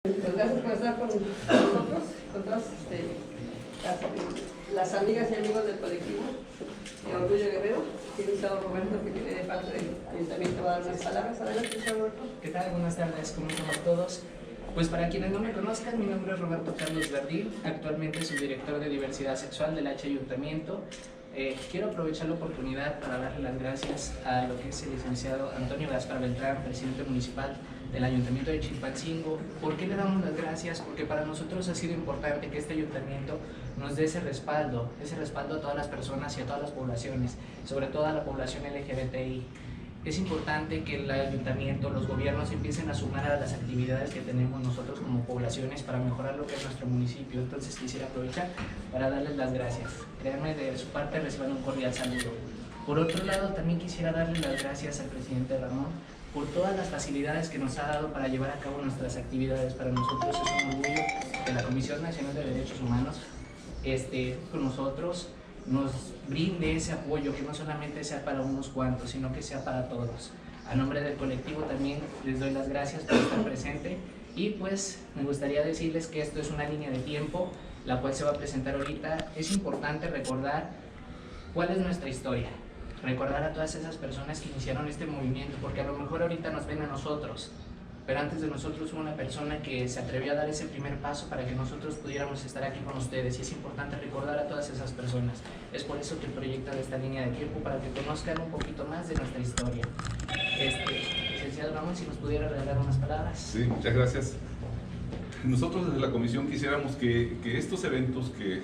Pues gracias por estar con nosotros, con todas las amigas y amigos del colectivo Orgullo Guerrero. Tiene el señor Roberto, que viene de parte del Ayuntamiento, va a dar unas palabras. Adelante, señor Roberto. ¿Qué tal? Buenas tardes, ¿cómo estamos todos? Pues para quienes no me conozcan, mi nombre es Roberto Carlos Verdil, actualmente subdirector de Diversidad Sexual del Ayuntamiento. Quiero aprovechar la oportunidad para darle las gracias a lo que es el licenciado Antonio Gaspar Beltrán, presidente municipal del Ayuntamiento de Chilpancingo. ¿Por qué le damos las gracias? Porque para nosotros ha sido importante que este ayuntamiento nos dé ese respaldo a todas las personas y a todas las poblaciones, sobre todo a la población LGBTI. Es importante que el ayuntamiento, los gobiernos empiecen a sumar a las actividades que tenemos nosotros como poblaciones para mejorar lo que es nuestro municipio. Entonces quisiera aprovechar para darles las gracias. Créanme, de su parte reciban un cordial saludo. Por otro lado, también quisiera darle las gracias al presidente Ramón por todas las facilidades que nos ha dado para llevar a cabo nuestras actividades. Para nosotros es un orgullo que la Comisión Nacional de Derechos Humanos esté con nosotros, nos brinde ese apoyo, que no solamente sea para unos cuantos, sino que sea para todos. A nombre del colectivo también les doy las gracias por estar presente y pues me gustaría decirles que esto es una línea de tiempo, la cual se va a presentar ahorita. Es importante recordar cuál es nuestra historia, recordar a todas esas personas que iniciaron este movimiento, porque a lo mejor ahorita nos ven a nosotros, pero antes de nosotros hubo una persona que se atrevió a dar ese primer paso para que nosotros pudiéramos estar aquí con ustedes, y es importante recordar a todas esas personas. Es por eso que proyectan esta línea de tiempo, para que conozcan un poquito más de nuestra historia. Licenciado Ramón, si nos pudiera regalar unas palabras. Sí, muchas gracias. Nosotros desde la comisión quisiéramos que estos eventos que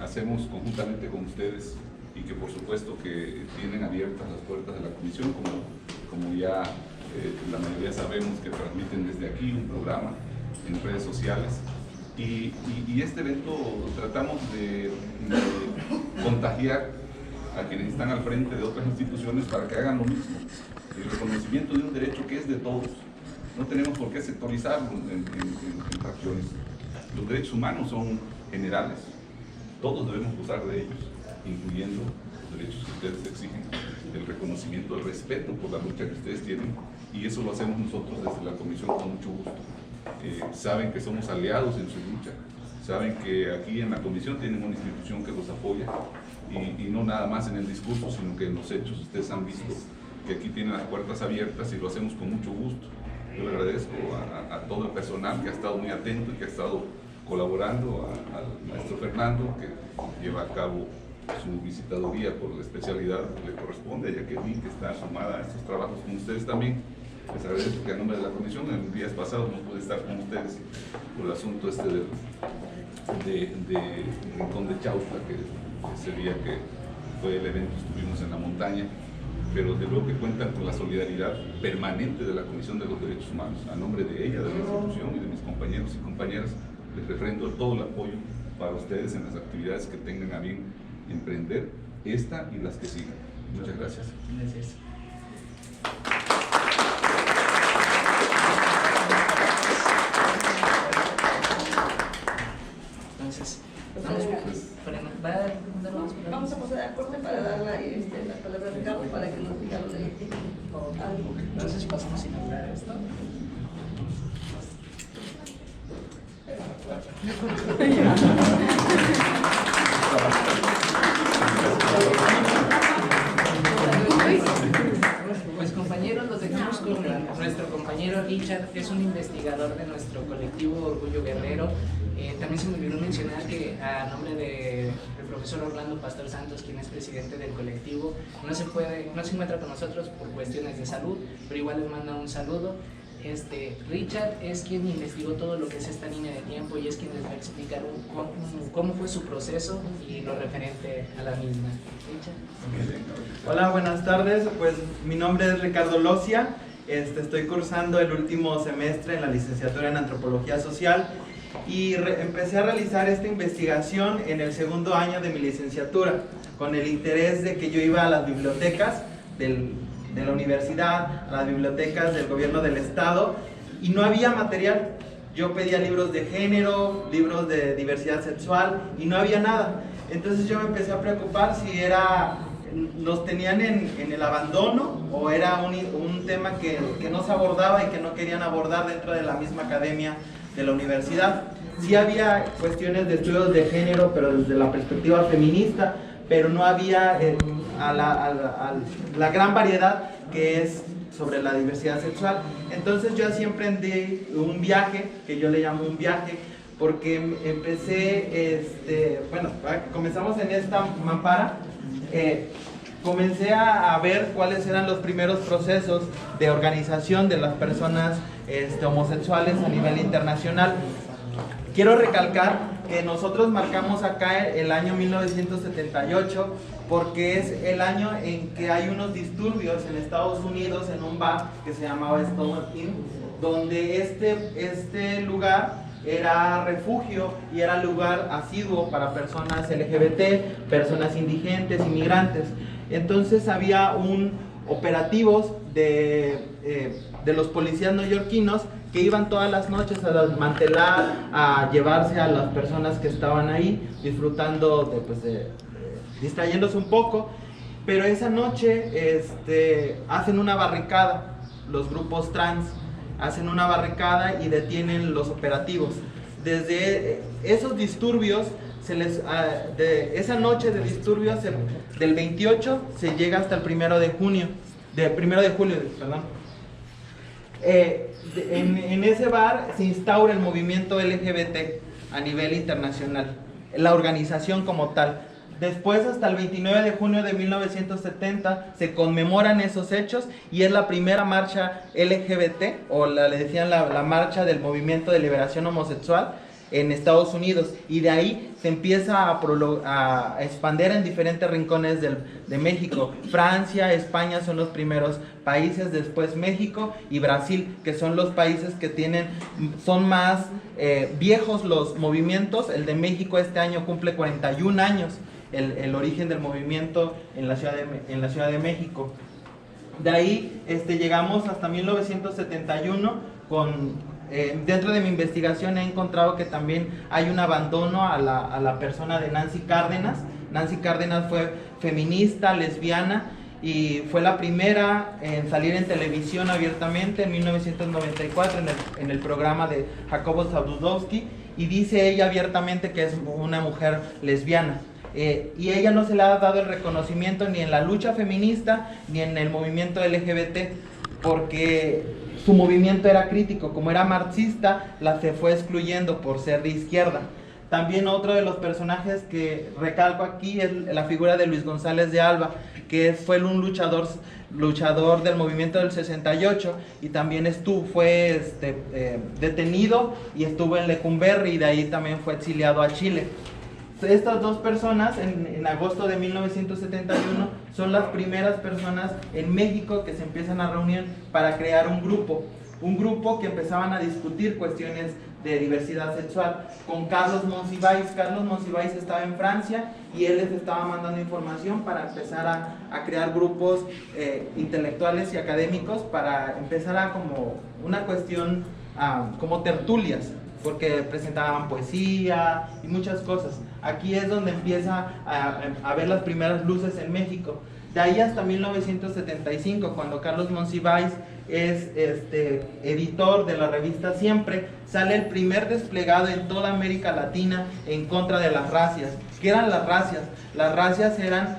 hacemos conjuntamente con ustedes, y que por supuesto que tienen abiertas las puertas de la comisión, como ya la mayoría sabemos, que transmiten desde aquí un programa en redes sociales, y este evento tratamos de contagiar a quienes están al frente de otras instituciones para que hagan lo mismo. El reconocimiento de un derecho que es de todos, no tenemos por qué sectorizarlo en fracciones. Los derechos humanos son generales, todos debemos gozar de ellos, incluyendo los derechos que ustedes exigen, el reconocimiento, el respeto por la lucha que ustedes tienen, y eso lo hacemos nosotros desde la comisión con mucho gusto. Saben que somos aliados en su lucha, saben que aquí en la comisión tienen una institución que los apoya, y no nada más en el discurso, sino que en los hechos ustedes han visto que aquí tienen las puertas abiertas, y lo hacemos con mucho gusto. Yo le agradezco a todo el personal que ha estado muy atento y que ha estado colaborando, al maestro Fernando, que lleva a cabo su visitaduría por la especialidad que le corresponde, a Jacqueline, que está sumada a estos trabajos con ustedes también. Les agradezco que a nombre de la comisión, en los días pasados no pude estar con ustedes por el asunto de Rincón de Chautla, que ese día que fue el evento estuvimos en la montaña, pero de luego que cuentan con la solidaridad permanente de la Comisión de los Derechos Humanos. A nombre de ella, de la institución y de mis compañeros y compañeras, les refrendo todo el apoyo para ustedes en las actividades que tengan a bien emprender, esta y las que sigan. Muchas gracias. Gracias. Entonces, Vamos a proceder a corte para dar la palabra a Ricardo para que nos diga lo del entonces pasamos a inaugurar esto. Pues compañeros, los dejamos con nuestro compañero Richard, que es un investigador de nuestro colectivo Orgullo Guerrero. También se me olvidó mencionar que a nombre del profesor Orlando Pastor Santos, quien es presidente del colectivo, no se encuentra con nosotros por cuestiones de salud, pero igual les manda un saludo. Richard es quien investigó todo lo que es esta línea de tiempo, y es quien les va a explicar cómo fue su proceso y lo referente a la misma. Richard. Hola, buenas tardes. Pues mi nombre es Ricardo Locia. Estoy cursando el último semestre en la licenciatura en Antropología Social, y empecé a realizar esta investigación en el segundo año de mi licenciatura, con el interés de que yo iba a las bibliotecas de la universidad, a las bibliotecas del gobierno del estado, y no había material. Yo pedía libros de género, libros de diversidad sexual, y no había nada. Entonces yo me empecé a preocupar si era los tenían en el abandono, o era un tema que no se abordaba y que no querían abordar dentro de la misma academia de la universidad. Sí había cuestiones de estudios de género, pero desde la perspectiva feminista, pero no había la gran variedad que es sobre la diversidad sexual. Entonces yo así emprendí un viaje, que yo le llamo un viaje, porque empecé, comenzamos en esta mampara. Comencé a ver cuáles eran los primeros procesos de organización de las personas homosexuales a nivel internacional. Quiero recalcar que nosotros marcamos acá el año 1978 porque es el año en que hay unos disturbios en Estados Unidos en un bar que se llamaba Stonewall Inn, donde este lugar era refugio y era lugar asiduo para personas LGBT, personas indigentes, inmigrantes. Entonces había operativos de los policías neoyorquinos que iban todas las noches a desmantelar, a llevarse a las personas que estaban ahí disfrutando, distrayéndose un poco. Pero esa noche hacen una barricada, los grupos trans hacen una barricada y detienen los operativos. Desde esos disturbios, de esa noche de disturbios del 28 se llega hasta el 1 de julio, perdón. En ese bar se instaura el movimiento LGBT a nivel internacional, la organización como tal. Después, hasta el 29 de junio de 1970, se conmemoran esos hechos y es la primera marcha LGBT, o le decían la marcha del movimiento de liberación homosexual en Estados Unidos. Y de ahí se empieza a expandir en diferentes rincones de México. Francia, España son los primeros países, después México y Brasil, que son los países que son más viejos los movimientos. El de México este año cumple 41 años. El origen del movimiento en la Ciudad de México. De ahí llegamos hasta 1971 dentro de mi investigación he encontrado que también hay un abandono a la persona de Nancy Cárdenas. Nancy Cárdenas fue feminista, lesbiana y fue la primera en salir en televisión abiertamente en 1994 en el programa de Jacobo Zabludowski, y dice ella abiertamente que es una mujer lesbiana. Y ella no se le ha dado el reconocimiento ni en la lucha feminista ni en el movimiento LGBT, porque su movimiento era crítico. Como era marxista, se fue excluyendo por ser de izquierda. También otro de los personajes que recalco aquí es la figura de Luis González de Alba, que fue un luchador del movimiento del 68 y también fue detenido y estuvo en Lecumberri, y de ahí también fue exiliado a Chile. Estas dos personas en agosto de 1971 son las primeras personas en México que se empiezan a reunir para crear un grupo que empezaban a discutir cuestiones de diversidad sexual con Carlos Monsiváis. Carlos Monsiváis estaba en Francia y él les estaba mandando información para empezar a crear grupos intelectuales y académicos, para empezar a como una cuestión como tertulias, porque presentaban poesía y muchas cosas. Aquí es donde empieza a ver las primeras luces en México. De ahí hasta 1975, cuando Carlos Monsiváis es editor de la revista Siempre, sale el primer desplegado en toda América Latina en contra de las racias. ¿Qué eran las racias? Las racias eran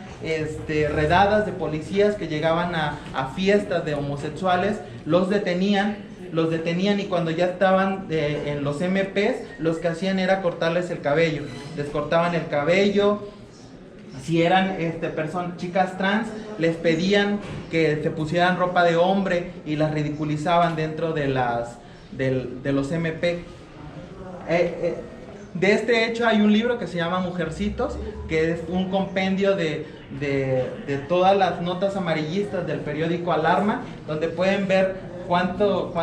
redadas de policías que llegaban a fiestas de homosexuales, los detenían y cuando ya estaban en los MPs, los que hacían era cortarles el cabello. Les cortaban el cabello. Si eran chicas trans, les pedían que se pusieran ropa de hombre y las ridiculizaban dentro de los MP. De este hecho hay un libro que se llama Mujercitos, que es un compendio de todas las notas amarillistas del periódico Alarma, donde pueden ver cuánto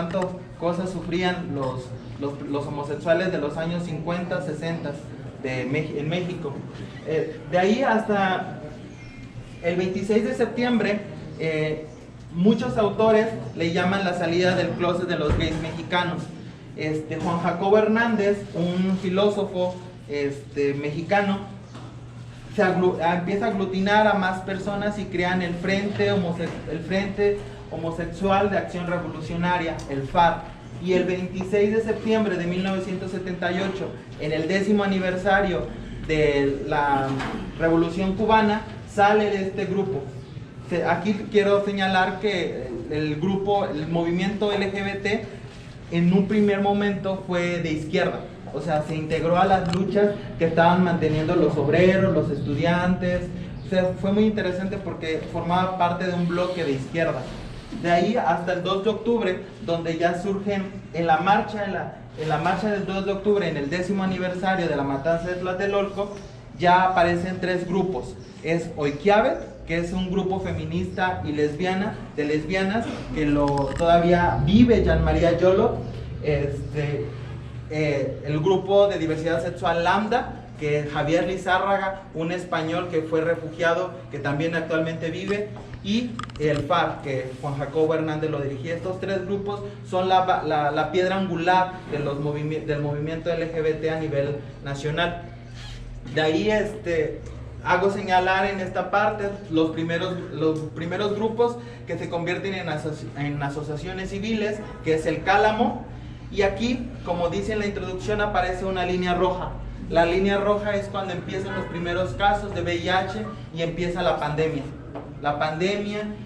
cosas sufrían los homosexuales de los años 50, 60 en México. De ahí hasta el 26 de septiembre, muchos autores le llaman la salida del closet de los gays mexicanos. Juan Jacobo Hernández, un filósofo mexicano, empieza a aglutinar a más personas y crean el Frente Homosexual de Acción Revolucionaria, el FAR. Y el 26 de septiembre de 1978, en el 10º aniversario de la Revolución Cubana, sale este grupo. Aquí quiero señalar que el movimiento LGBT, en un primer momento fue de izquierda. O sea, se integró a las luchas que estaban manteniendo los obreros, los estudiantes. O sea, fue muy interesante porque formaba parte de un bloque de izquierda. De ahí hasta el 2 de octubre, donde ya surgen en la marcha del 2 de octubre, en el 10º aniversario de la matanza de Tlatelolco, ya aparecen 3 grupos. Es Oikiabet, que es un grupo feminista y lesbianas, que todavía vive Jean María Yolo. El grupo de diversidad sexual Lambda, que es Javier Lizárraga, un español que fue refugiado, que también actualmente vive, y el FAR, que Juan Jacobo Hernández lo dirigía. Estos 3 grupos son la piedra angular del movimiento LGBT a nivel nacional. De ahí hago señalar en esta parte los primeros grupos que se convierten en asociaciones civiles, que es el Cálamo. Y aquí, como dice en la introducción, aparece una línea roja. La línea roja es cuando empiezan los primeros casos de VIH y empieza la pandemia.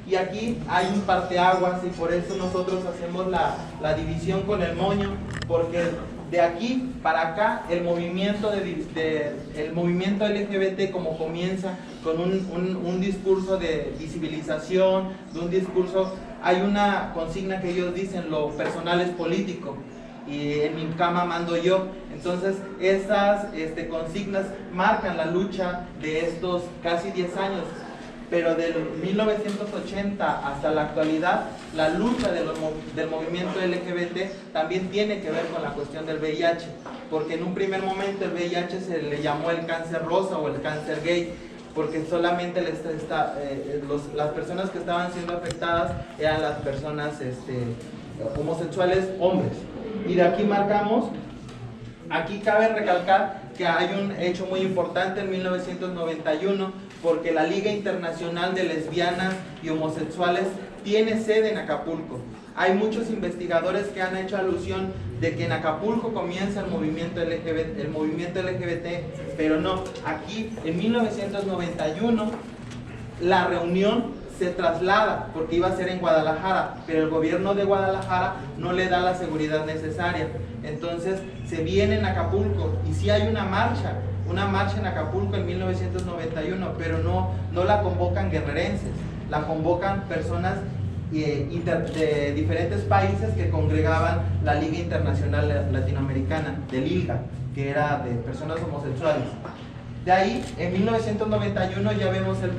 Y aquí hay un parteaguas, y por eso nosotros hacemos la división con el moño, porque de aquí para acá el movimiento LGBT, como comienza con un discurso de visibilización, hay una consigna que ellos dicen: lo personal es político y en mi cama mando yo. Entonces esas consignas marcan la lucha de estos casi 10 años. Pero de 1980 hasta la actualidad, la lucha del movimiento LGBT también tiene que ver con la cuestión del VIH, porque en un primer momento el VIH se le llamó el cáncer rosa o el cáncer gay, porque solamente las personas que estaban siendo afectadas eran las personas homosexuales hombres. Y de aquí marcamos, aquí cabe recalcar que hay un hecho muy importante en 1991, porque la Liga Internacional de Lesbianas y Homosexuales tiene sede en Acapulco. Hay muchos investigadores que han hecho alusión de que en Acapulco comienza el movimiento LGBT, pero no. Aquí, en 1991, la reunión se traslada, porque iba a ser en Guadalajara, pero el gobierno de Guadalajara no le da la seguridad necesaria. Entonces, se viene en Acapulco, y sí hay una marcha en Acapulco en 1991, pero no la convocan guerrerenses, la convocan personas de diferentes países que congregaban la Liga Internacional Latinoamericana, del ILGA, que era de personas homosexuales. De ahí, en 1991 ya vemos el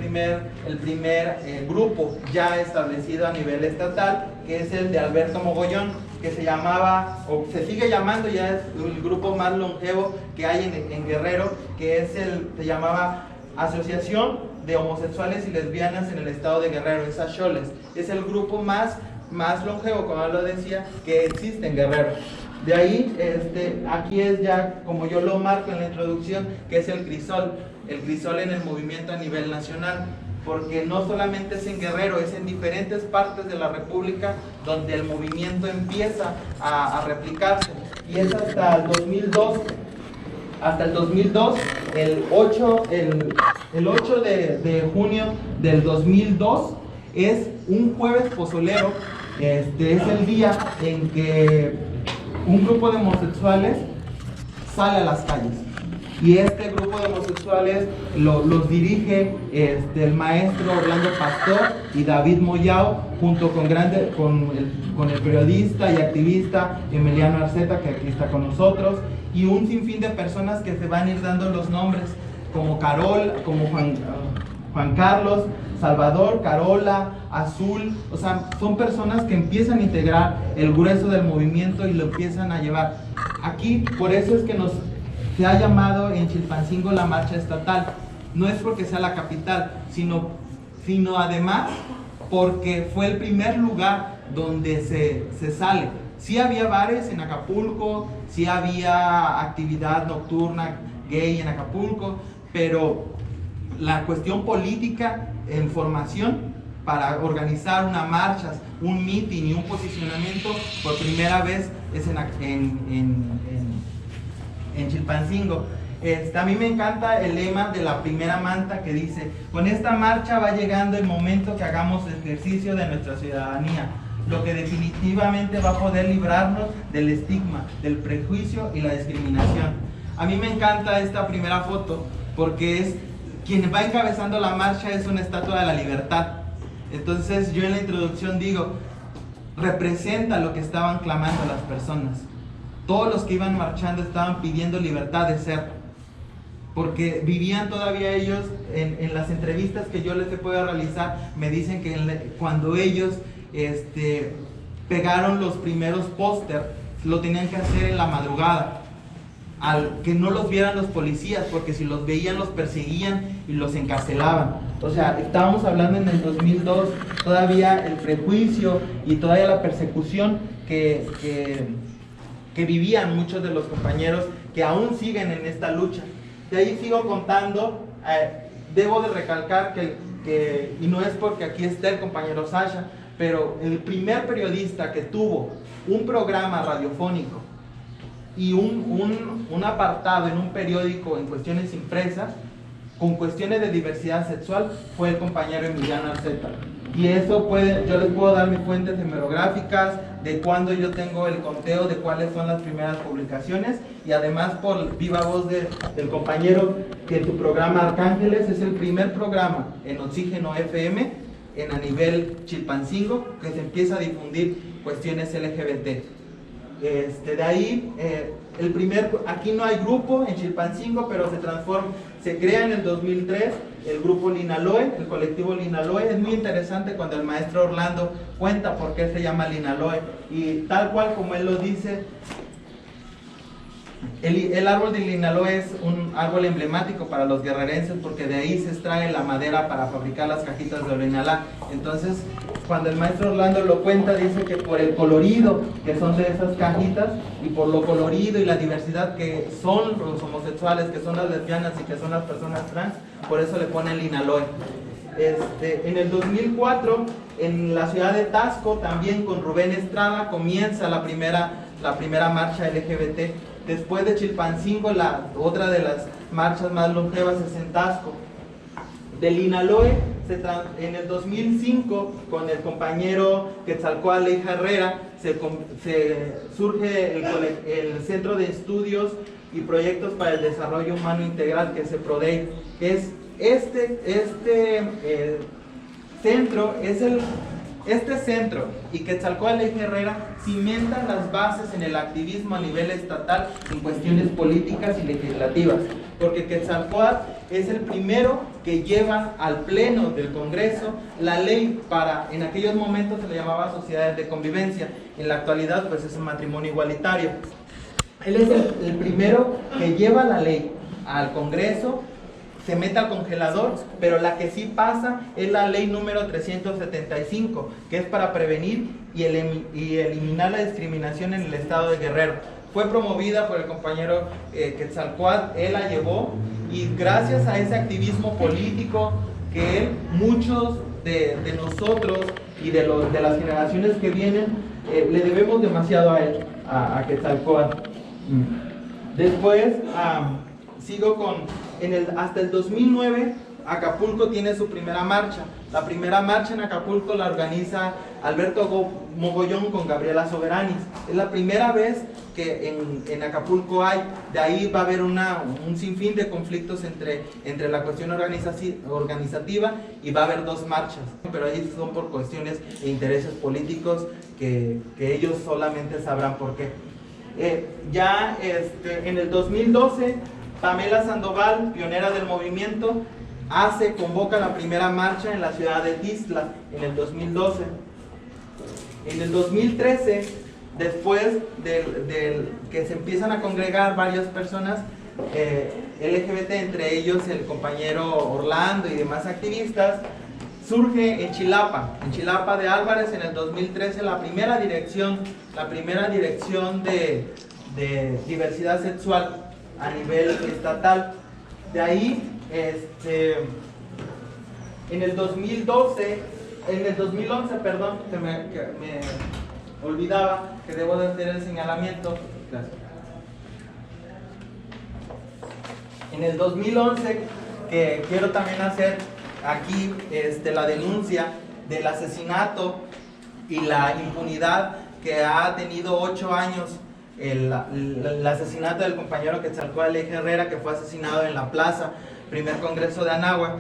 primer grupo ya establecido a nivel estatal, que es el de Alberto Mogollón, que se llamaba, o se sigue llamando, ya es el grupo más longevo que hay en Guerrero, que se llamaba Asociación de Homosexuales y Lesbianas en el Estado de Guerrero, es AXHOLES. Es el grupo más longevo, como lo decía, que existe en Guerrero. De ahí, aquí es ya, como yo lo marco en la introducción, que es el crisol en el movimiento a nivel nacional, porque no solamente es en Guerrero, es en diferentes partes de la República donde el movimiento empieza a replicarse, y es hasta el 2002. Hasta el 2002, el 8 de junio del 2002, es un jueves pozolero. Es el día en que un grupo de homosexuales sale a las calles, y este grupo de homosexuales los dirige el maestro Orlando Pastor y David Moyao, junto con el periodista y activista Emiliano Arceta, que aquí está con nosotros, y un sinfín de personas que se van a ir dando los nombres, como Juan Carlos, Salvador, Carola, Azul. O sea, son personas que empiezan a integrar el grueso del movimiento y lo empiezan a llevar. Aquí, por eso es que se ha llamado en Chilpancingo la marcha estatal. No es porque sea la capital, sino además porque fue el primer lugar donde se sale. Sí había bares en Acapulco, sí había actividad nocturna gay en Acapulco, pero la cuestión política en formación para organizar una marcha, un meeting y un posicionamiento por primera vez es en Chilpancingo. A mí me encanta el lema de la primera manta que dice: con esta marcha va llegando el momento que hagamos ejercicio de nuestra ciudadanía, lo que definitivamente va a poder librarnos del estigma, del prejuicio y la discriminación. A mí me encanta esta primera foto porque es quien va encabezando la marcha, es una estatua de la libertad. Entonces yo en la introducción digo, representa lo que estaban clamando las personas. Todos los que iban marchando estaban pidiendo libertad de ser, porque vivían todavía ellos, en las entrevistas que yo les he podido realizar, me dicen que cuando ellos pegaron los primeros póster, lo tenían que hacer en la madrugada, al que no los vieran los policías, porque si los veían los perseguían y los encarcelaban. O sea, estábamos hablando en el 2002, todavía el prejuicio y todavía la persecución que vivían muchos de los compañeros que aún siguen en esta lucha. De ahí sigo contando. Debo de recalcar que, y no es porque aquí esté el compañero Sasha, pero el primer periodista que tuvo un programa radiofónico y un apartado en un periódico en cuestiones impresas con cuestiones de diversidad sexual fue el compañero Emiliano Arceta. Y eso yo les puedo dar mis fuentes hemerográficas de cuando yo tengo el conteo de cuáles son las primeras publicaciones, y además por viva voz del compañero, que tu programa Arcángeles es el primer programa en Oxígeno FM a nivel Chilpancingo que se empieza a difundir cuestiones LGBT. De ahí, aquí no hay grupo en Chilpancingo, pero se crea en el 2003 el grupo Linaloe, el colectivo Linaloe. Es muy interesante cuando el maestro Orlando cuenta por qué se llama Linaloe, y tal cual como él lo dice, el árbol de Linaloe es un árbol emblemático para los guerrerenses, porque de ahí se extrae la madera para fabricar las cajitas de Orinalá. Entonces, cuando el maestro Orlando lo cuenta, dice que por el colorido que son de esas cajitas, y por lo colorido y la diversidad que son los homosexuales, que son las lesbianas y que son las personas trans, por eso le ponen Linaloe. En el 2004, en la ciudad de Taxco, también con Rubén Estrada, comienza la primera marcha LGBT. Después de Chilpancingo, otra de las marchas más longevas es en Taxco. De Linaloe, en el 2005, con el compañero Quetzalcóatl Leija Herrera, surge el Centro de Estudios y Proyectos para el Desarrollo Humano Integral, que es CEPRODEI. Este centro y Quetzalcóatl Leija Herrera cimentan las bases en el activismo a nivel estatal en cuestiones políticas y legislativas, porque Quetzalcóatl es el primero que lleva al pleno del Congreso la ley en aquellos momentos se le llamaba sociedades de convivencia, en la actualidad pues es un matrimonio igualitario. Él es el primero que lleva la ley al Congreso, se mete al congelador, pero la que sí pasa es la ley número 375, que es para prevenir y eliminar la discriminación en el estado de Guerrero. Fue promovida por el compañero Quetzalcóatl, él la llevó, y gracias a ese activismo político que muchos de nosotros y de las generaciones que vienen, le debemos demasiado a él, a Quetzalcóatl. Después, sigo hasta el 2009, Acapulco tiene su primera marcha. La primera marcha en Acapulco la organiza Alberto Mogollón con Gabriela Soberanis. Es la primera vez que en Acapulco hay. De ahí va a haber un sinfín de conflictos entre la cuestión organizativa, y va a haber dos marchas. Pero ahí son por cuestiones e intereses políticos que ellos solamente sabrán por qué. En el 2012, Pamela Sandoval, pionera del movimiento, convoca la primera marcha en la ciudad de Tixla en el 2012. En el 2013, después de que se empiezan a congregar varias personas LGBT, entre ellos el compañero Orlando y demás activistas, surge en Chilapa de Álvarez en el 2013 la primera dirección de diversidad sexual a nivel estatal. De ahí En el 2011, perdón, que me olvidaba que debo de hacer el señalamiento. Gracias. En el 2011, que quiero también hacer aquí la denuncia del asesinato y la impunidad que ha tenido 8 años el asesinato del compañero Quetzalcóatl Herrera, que fue asesinado en la plaza Primer Congreso de Anáhuac,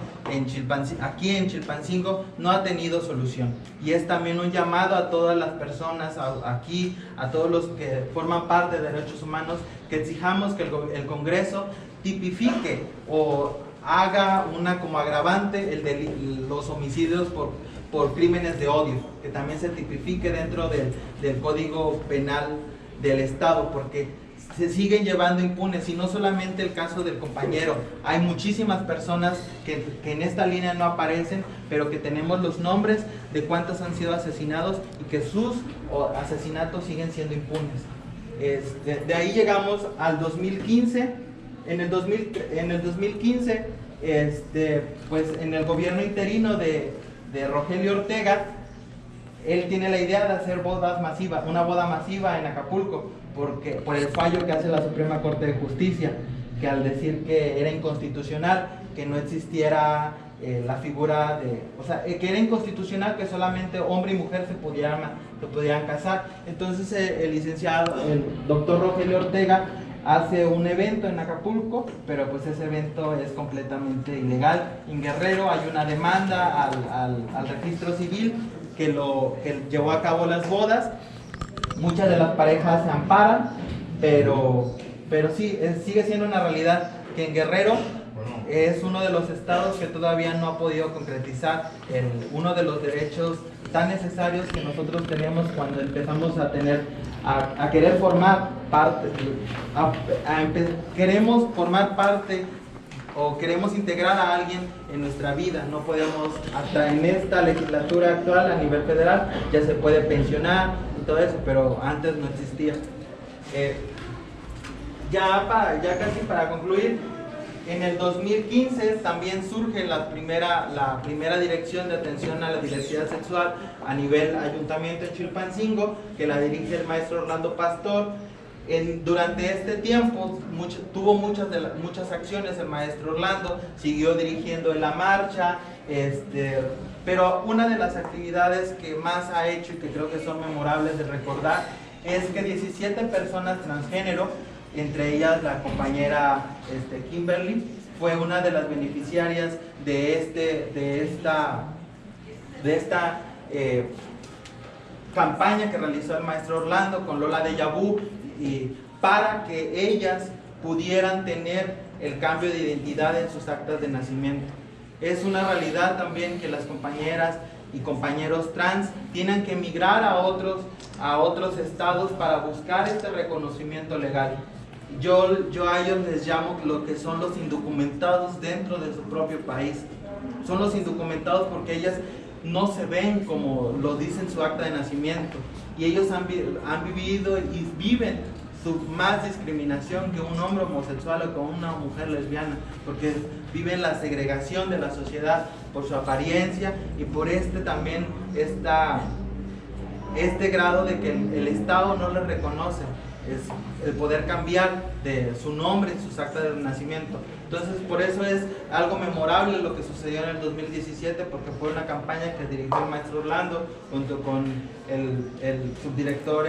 aquí en Chilpancingo, no ha tenido solución. Y es también un llamado a todas las personas aquí, a todos los que forman parte de derechos humanos, que exijamos que el Congreso tipifique o haga como agravante los homicidios por crímenes de odio, que también se tipifique dentro del Código Penal del Estado, porque se siguen llevando impunes, y no solamente el caso del compañero, hay muchísimas personas que en esta línea no aparecen, pero que tenemos los nombres de cuántos han sido asesinados y que sus asesinatos siguen siendo impunes. De ahí llegamos al 2015. En el 2015, pues en el gobierno interino de Rogelio Ortega, él tiene la idea de hacer una boda masiva en Acapulco, por el fallo que hace la Suprema Corte de Justicia, que al decir que era inconstitucional, que no existiera la figura que era inconstitucional que solamente hombre y mujer se pudieran casar. Entonces el doctor Rogelio Ortega hace un evento en Acapulco, pero pues ese evento es completamente ilegal. En Guerrero hay una demanda al registro civil que llevó a cabo las bodas. Muchas de las parejas se amparan, pero sí, sigue siendo una realidad que en Guerrero es uno de los estados que todavía no ha podido concretizar uno de los derechos tan necesarios que nosotros tenemos cuando empezamos a querer formar parte, queremos formar parte o queremos integrar a alguien en nuestra vida. No podemos, hasta en esta legislatura actual a nivel federal, ya se puede pensionar y todo eso, pero antes no existía. Ya casi para concluir, en el 2015 también surge la primera dirección de atención a la diversidad sexual a nivel ayuntamiento en Chilpancingo, que la dirige el maestro Orlando Pastor. Durante este tiempo tuvo muchas acciones el maestro Orlando, siguió dirigiendo en la marcha, pero una de las actividades que más ha hecho y que creo que son memorables de recordar es que 17 personas transgénero, entre ellas la compañera Kimberly, fue una de las beneficiarias de esta campaña que realizó el maestro Orlando con Lola de Yabú, y para que ellas pudieran tener el cambio de identidad en sus actas de nacimiento. Es una realidad también que las compañeras y compañeros trans tienen que emigrar a otros estados para buscar este reconocimiento legal. Yo a ellos les llamo lo que son los indocumentados dentro de su propio país. Son los indocumentados porque ellas no se ven como lo dice en su acta de nacimiento, y ellos han vivido y viven más discriminación que un hombre homosexual o que una mujer lesbiana, porque viven la segregación de la sociedad por su apariencia y por también este grado de que el Estado no les reconoce el poder cambiar de su nombre en sus actas de nacimiento. Entonces, por eso es algo memorable lo que sucedió en el 2017, porque fue una campaña que dirigió el maestro Orlando junto con el subdirector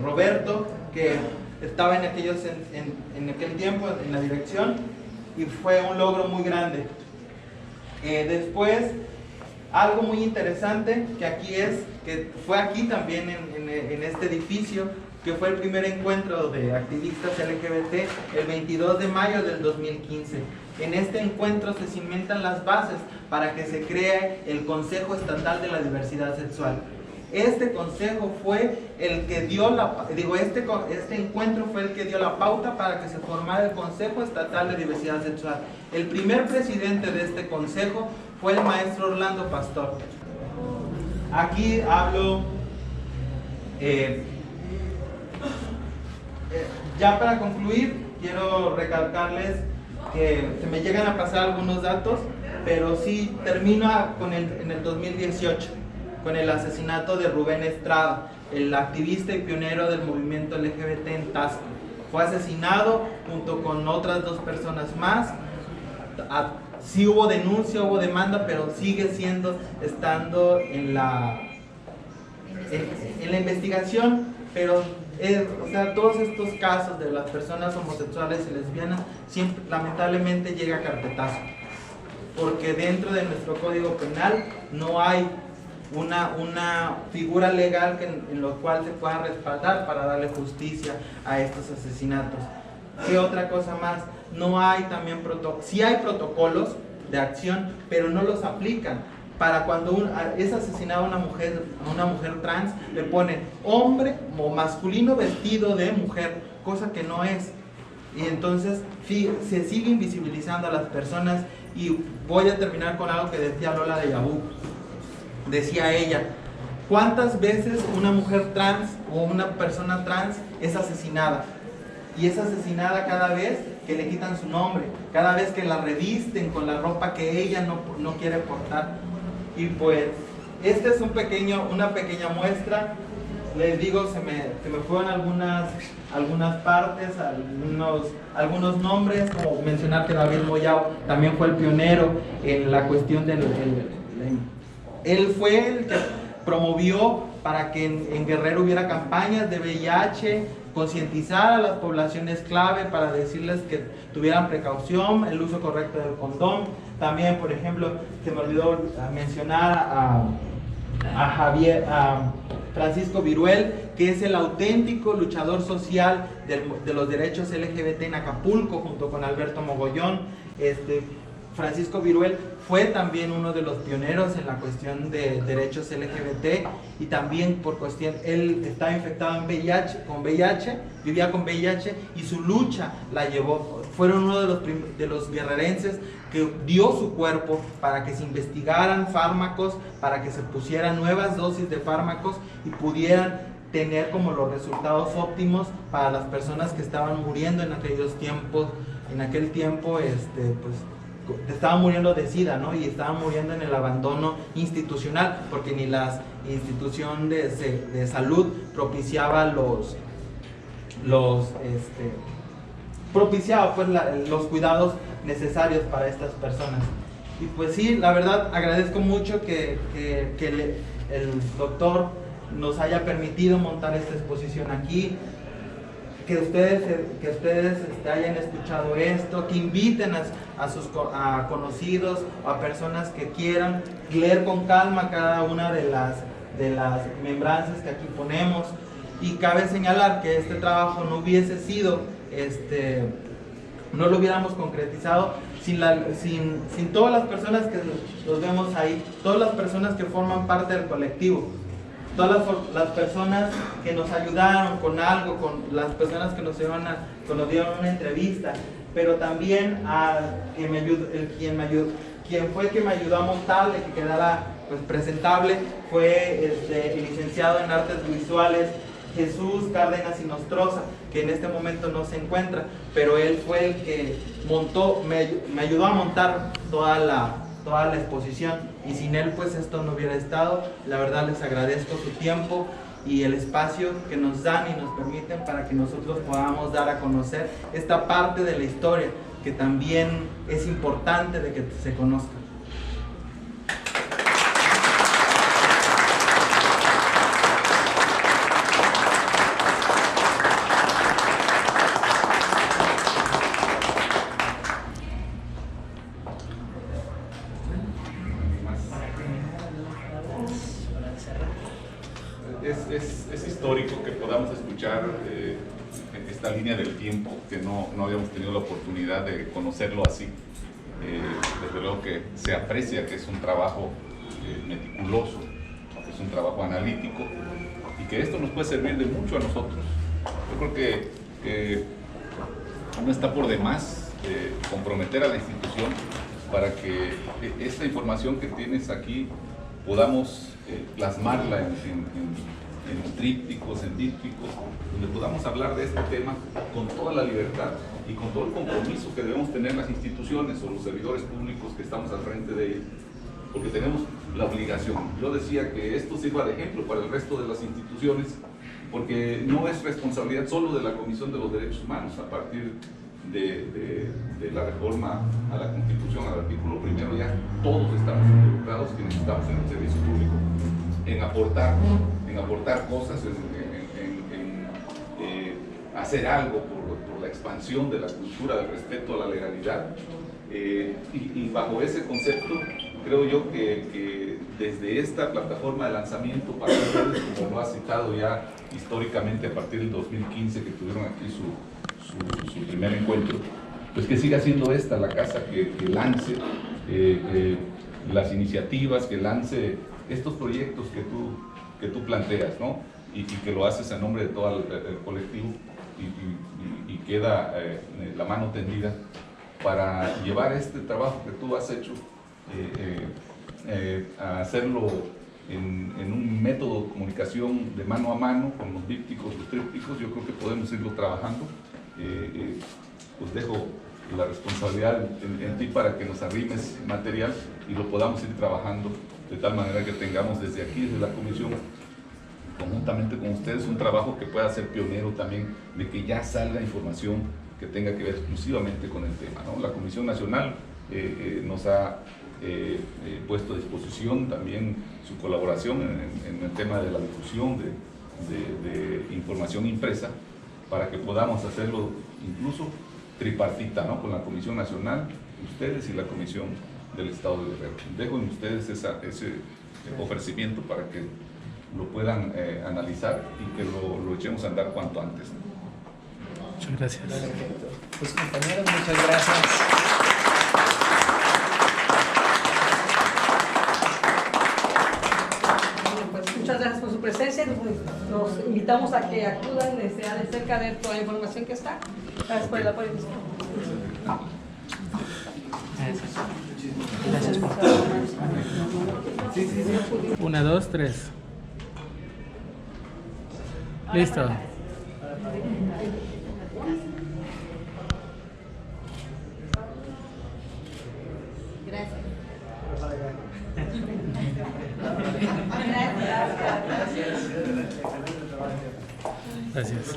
Roberto, que estaba en aquel tiempo en la dirección, y fue un logro muy grande. Después, algo muy interesante que fue aquí también en este edificio, que fue el primer encuentro de activistas LGBT el 22 de mayo del 2015. En este encuentro se cimentan las bases para que se cree el Consejo Estatal de la Diversidad Sexual. Este consejo fue el que dio este encuentro fue el que dio la pauta para que se formara el Consejo Estatal de Diversidad Sexual. El primer presidente de este consejo fue el maestro Orlando Pastor. Aquí hablo, ya para concluir, quiero recalcarles que se me llegan a pasar algunos datos, pero sí termina en el 2018 con el asesinato de Rubén Estrada, el activista y pionero del movimiento LGBT en Tasco. Fue asesinado junto con otras 2 personas más. Sí hubo denuncia, hubo demanda, pero sigue estando en la investigación, pero o sea, todos estos casos de las personas homosexuales y lesbianas siempre, lamentablemente, llega a carpetazo, porque dentro de nuestro Código Penal no hay una figura legal en lo cual se pueda respaldar para darle justicia a estos asesinatos. ¿Qué otra cosa más? No hay también sí hay protocolos de acción, pero no los aplican. Para cuando es asesinada una mujer trans, le ponen hombre o masculino vestido de mujer, cosa que no es. Y entonces se sigue invisibilizando a las personas. Y voy a terminar con algo que decía Lola de Yabú. Decía ella: ¿cuántas veces una mujer trans o una persona trans es asesinada? Y es asesinada cada vez que le quitan su nombre, cada vez que la revisten con la ropa que ella no quiere portar. Y pues, esta es una pequeña muestra. Les digo, se me fueron algunas partes, algunos nombres, como mencionar que David Moyao también fue el pionero en la cuestión él fue el que promovió para que en Guerrero hubiera campañas de VIH, concientizar a las poblaciones clave para decirles que tuvieran precaución, el uso correcto del condón. También, por ejemplo, se me olvidó mencionar a Francisco Viruel, que es el auténtico luchador social de los derechos LGBT en Acapulco, junto con Alberto Mogollón. Francisco Viruel fue también uno de los pioneros en la cuestión de derechos LGBT, y también por cuestión, él estaba infectado con VIH, vivía con VIH, y su lucha la llevó. Fueron uno de los guerrerenses que dio su cuerpo para que se investigaran fármacos, para que se pusieran nuevas dosis de fármacos y pudieran tener como los resultados óptimos para las personas que estaban muriendo en aquellos tiempos. En aquel tiempo, pues, estaban muriendo de SIDA, ¿no? Y estaban muriendo en el abandono institucional, porque ni la institución de salud propiciaba propiciaba pues los cuidados necesarios para estas personas. Y pues sí, la verdad agradezco mucho que el doctor nos haya permitido montar esta exposición aquí, que ustedes hayan escuchado esto, que inviten a sus conocidos o a personas que quieran leer con calma cada una de las membranzas que aquí ponemos. Y cabe señalar que este trabajo no hubiese sido, no lo hubiéramos concretizado sin todas las personas que los vemos ahí, todas las personas que forman parte del colectivo, todas las personas que nos ayudaron con algo, con las personas que nos dieron una entrevista, pero también quien fue el que me ayudó a montarle, que quedara pues presentable, fue el licenciado en Artes Visuales Jesús Cárdenas y Nostroza, que en este momento no se encuentra, pero él fue el que me ayudó a montar toda la exposición, y sin él pues esto no hubiera estado. La verdad les agradezco su tiempo y el espacio que nos dan y nos permiten para que nosotros podamos dar a conocer esta parte de la historia que también es importante de que se conozca. Es histórico que podamos escuchar esta línea del tiempo, que no habíamos tenido la oportunidad de conocerlo así. Desde luego que se aprecia que es un trabajo meticuloso, que es un trabajo analítico, y que esto nos puede servir de mucho a nosotros. Yo creo que no está por demás comprometer a la institución para que esta información que tienes aquí podamos plasmarla en trípticos, en dípticos, donde podamos hablar de este tema con toda la libertad y con todo el compromiso que debemos tener las instituciones o los servidores públicos que estamos al frente de ellos, porque tenemos la obligación. Yo decía que esto sirva de ejemplo para el resto de las instituciones, porque no es responsabilidad solo de la Comisión de los Derechos Humanos. A partir de la reforma a la Constitución, al artículo primero, ya todos estamos involucrados que necesitamos en el servicio público, en aportar cosas, hacer algo por la expansión de la cultura del respeto a la legalidad. Y bajo ese concepto, creo yo que desde esta plataforma de lanzamiento para ustedes, como lo ha citado ya históricamente a partir del 2015 que tuvieron aquí su primer encuentro, pues que siga siendo esta la casa que lance las iniciativas, que lance estos proyectos que tú planteas, ¿no? Y que lo haces a nombre de todo el colectivo y queda la mano tendida para llevar este trabajo que tú has hecho a hacerlo en un método de comunicación de mano a mano con los dípticos, los trípticos. Yo creo que podemos irlo trabajando. Pues dejo la responsabilidad en ti para que nos arrimes material y lo podamos ir trabajando de tal manera que tengamos desde aquí, desde la comisión, conjuntamente con ustedes, un trabajo que pueda ser pionero también, de que ya salga información que tenga que ver exclusivamente con el tema, ¿no? La Comisión Nacional nos ha puesto a disposición también su colaboración en el tema de la difusión de información impresa, para que podamos hacerlo incluso tripartita, ¿no? Con la Comisión Nacional, ustedes y la Comisión del Estado de Guerrero. Dejo en ustedes ese ofrecimiento para que lo puedan analizar y que lo echemos a andar cuanto antes, ¿no? Muchas gracias. Pues compañeros, muchas gracias. Pues muchas gracias por su presencia. Nos invitamos a que acudan de cerca de toda la información que está. Gracias por el apoyo. Gracias. 1, 2, 3. Listo. Gracias.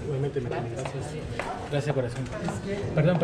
Igualmente, gracias. Gracias, corazón. Perdón.